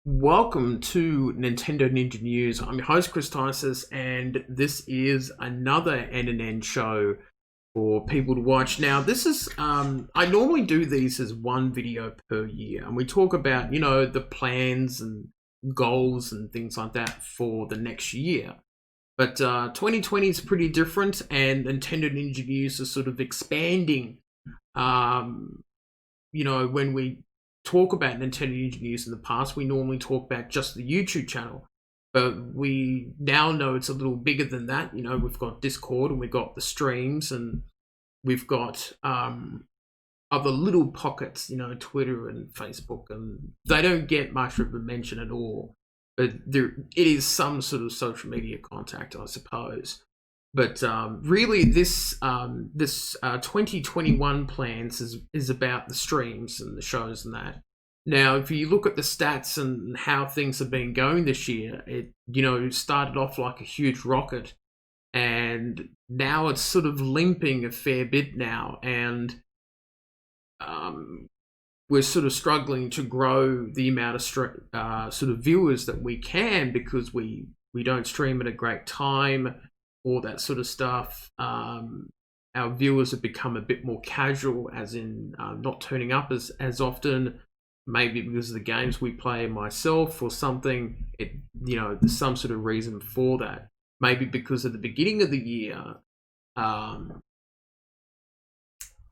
Welcome to Nintendo Ninja News. I'm your host, Chris Tysis, and this is another NNN show for people to watch. Now, this is, I normally do these as one video per year, and we talk about, the plans and goals and things like that for the next year. But 2020 is pretty different, and Nintendo Ninja News is sort of expanding. When we talk about Nintendo Ninja News in the past, we normally talk about just the YouTube channel. But we now know it's a little bigger than that. We've got Discord and we've got the streams and we've got other little pockets, Twitter and Facebook, and they don't get much of a mention at all. But it is some sort of social media contact, I suppose. But really, this 2021 plans is about the streams and the shows and that. Now, if you look at the stats and how things have been going this year, it started off like a huge rocket, and now it's sort of limping a fair bit now, and we're sort of struggling to grow the amount of sort of viewers that we can because we don't stream at a great time. All that sort of stuff. Our viewers have become a bit more casual, as in not turning up as often. Maybe because of the games we play myself or something. There's some sort of reason for that. Maybe because at the beginning of the year,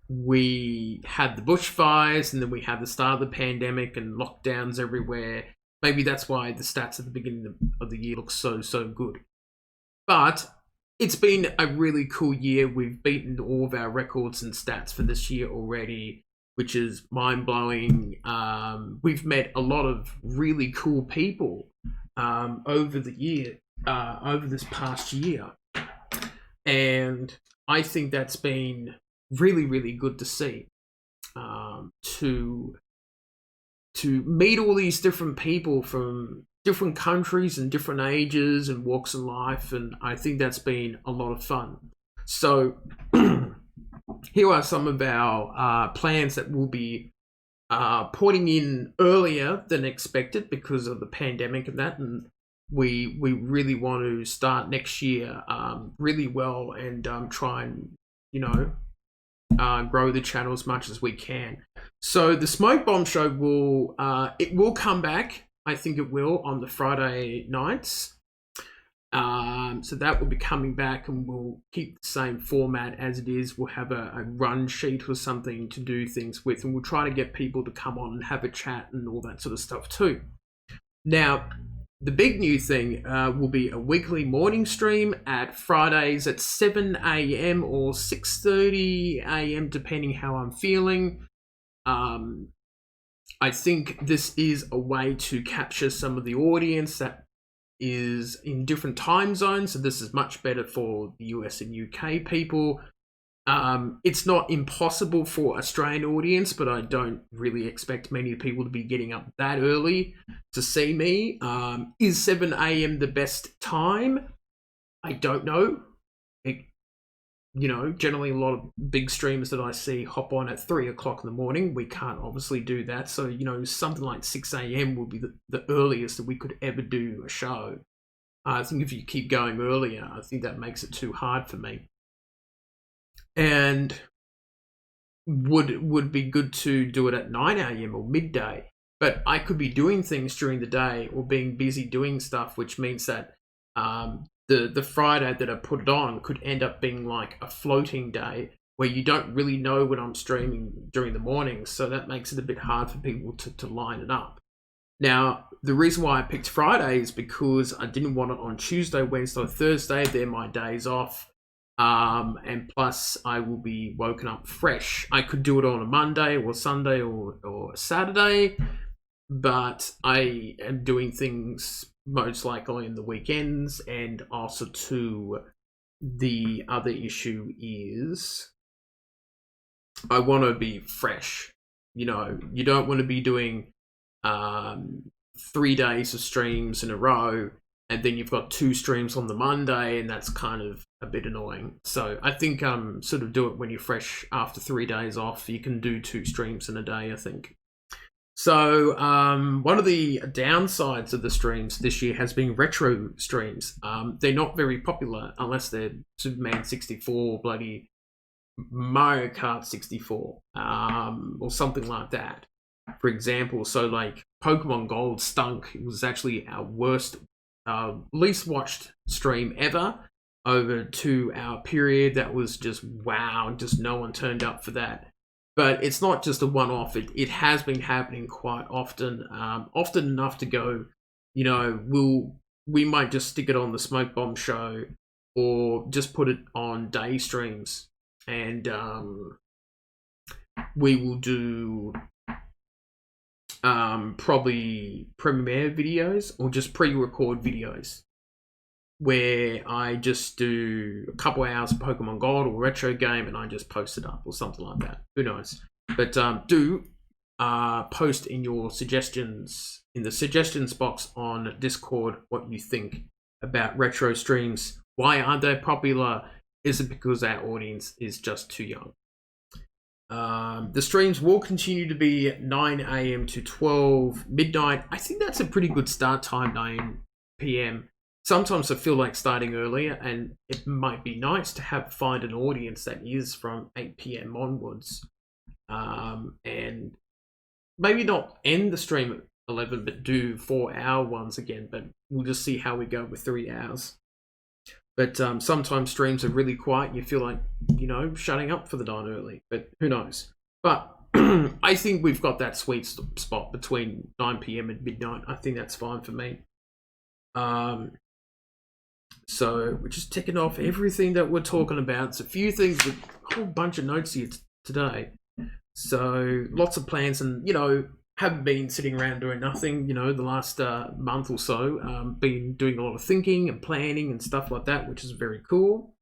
we had the bushfires, and then we had the start of the pandemic and lockdowns everywhere. Maybe that's why the stats at the beginning of the year look so good. But it's been a really cool year. We've beaten all of our records and stats for this year already, which is mind-blowing. We've met a lot of really cool people over this past year. And I think that's been really, really good to see. To meet all these different people from different countries and different ages and walks of life, and I think that's been a lot of fun. So here are some of our plans that we'll be putting in earlier than expected because of the pandemic and that, and we really want to start next year really well and try and grow the channel as much as we can. So the Smoke Bomb Show will come back. I think it will on the Friday nights. So that will be coming back, and we'll keep the same format as it is. We'll have a run sheet or something to do things with, and we'll try to get people to come on and have a chat and all that sort of stuff too. Now, the big new thing will be a weekly morning stream at Fridays at 7 a.m. or 6:30 a.m. depending how I'm feeling. I think this is a way to capture some of the audience that is in different time zones. So this is much better for the US and UK people. It's not impossible for Australian audience, but I don't really expect many people to be getting up that early to see me. Is 7 a.m. the best time? I don't know. Generally a lot of big streamers that I see hop on at 3 o'clock in the morning. We can't obviously do that. So, something like 6 a.m. will be the earliest that we could ever do a show. I think if you keep going earlier, I think that makes it too hard for me. And would be good to do it at 9 a.m. or midday. But I could be doing things during the day or being busy doing stuff, which means that the Friday that I put it on could end up being like a floating day where you don't really know when I'm streaming during the morning. So that makes it a bit hard for people to line it up. Now, the reason why I picked Friday is because I didn't want it on Tuesday, Wednesday, or Thursday. They're my days off. And plus I will be woken up fresh. I could do it on a Monday or Sunday or Saturday, but I am doing things most likely in the weekends. And also too, the other issue is I want to be fresh. You don't want to be doing 3 days of streams in a row, and then you've got 2 streams on the Monday, and that's kind of a bit annoying. So I think sort of do it when you're fresh after 3 days off. You can do 2 streams in a day, I think. So one of the downsides of the streams this year has been retro streams. They're not very popular unless they're Superman 64, bloody Mario Kart 64, or something like that. For example, so like Pokemon Gold stunk. It was actually our worst, least watched stream ever over 2 hour period. That was just wow, just no one turned up for that. But it's not just a one-off. It has been happening quite often, often enough to go, we might just stick it on the Smoke Bomb show, or just put it on day streams, and we will do probably premiere videos or just pre-record videos where I just do a couple hours of Pokemon Gold or retro game and I just post it up or something like that. Who knows? But do post in your suggestions in the suggestions box on Discord what you think about retro streams. Why aren't they popular? Is it because our audience is just too young? The streams will continue to be 9 a.m. to 12 midnight. I think that's a pretty good start time, 9 p.m. Sometimes I feel like starting earlier, and it might be nice to find an audience that is from 8 p.m. onwards, and maybe not end the stream at 11, but do 4-hour ones again. But we'll just see how we go with 3 hours. But sometimes streams are really quiet. You feel like, shutting up for the night early. But who knows? But I think we've got that sweet spot between 9 p.m. and midnight. I think that's fine for me. So we're just ticking off everything that we're talking about. It's a few things with a whole bunch of notes here today. So lots of plans, and haven't been sitting around doing nothing, the last month or so. Been doing a lot of thinking and planning and stuff like that, which is very cool.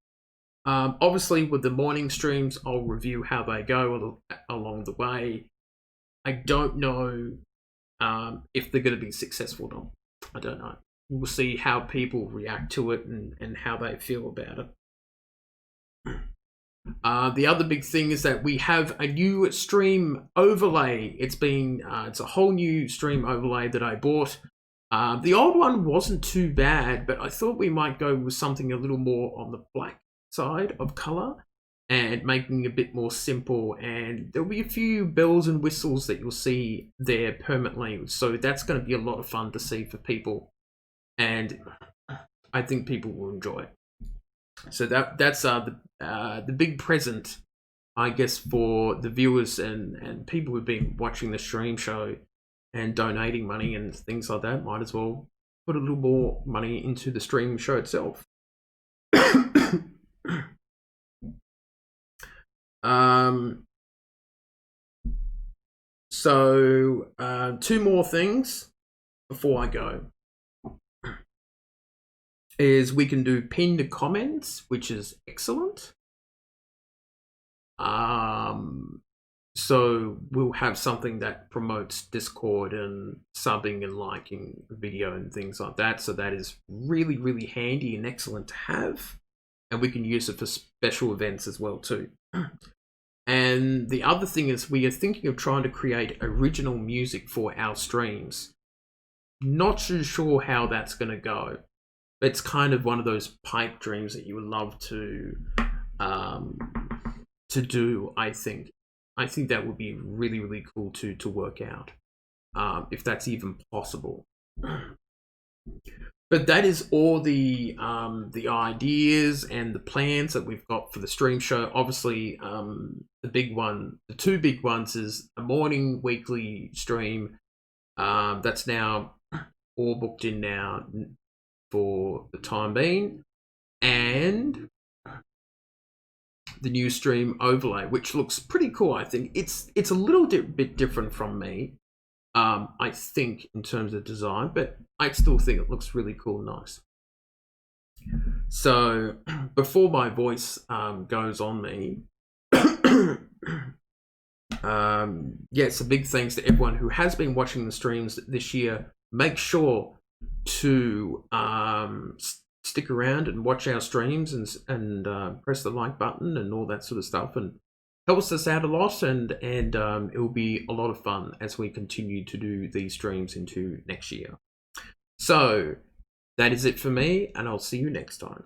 Obviously, with the morning streams, I'll review how they go along the way. I don't know if they're going to be successful or not. I don't know. We'll see how people react to it and how they feel about it. The other big thing is that we have a new stream overlay. It's a whole new stream overlay that I bought. The old one wasn't too bad, but I thought we might go with something a little more on the black side of color and making it a bit more simple. And there'll be a few bells and whistles that you'll see there permanently. So that's going to be a lot of fun to see for people, and I think people will enjoy it. So that's the big present, I guess, for the viewers and people who've been watching the stream show and donating money and things like that. Might as well put a little more money into the stream show itself. So 2 more things before I go is we can do pinned comments, which is excellent. So we'll have something that promotes Discord and subbing and liking the video and things like that. So that is really, really handy and excellent to have. And we can use it for special events as well too. And the other thing is we are thinking of trying to create original music for our streams. Not too sure how that's going to go. It's kind of one of those pipe dreams that you would love to do. I think that would be really, really cool to work out, if that's even possible. But that is all the ideas and the plans that we've got for the stream show. Obviously, the 2 big ones is a morning weekly stream. That's now all booked in now for the time being, and the new stream overlay, which looks pretty cool. I think it's a little bit different from me, I think, in terms of design, but I still think it looks really cool and nice. So before my voice goes on me, so big thanks to everyone who has been watching the streams this year. Make sure to stick around and watch our streams and press the like button and all that sort of stuff, and helps us out a lot, and it will be a lot of fun as we continue to do these streams into next year. So that is it for me, and I'll see you next time.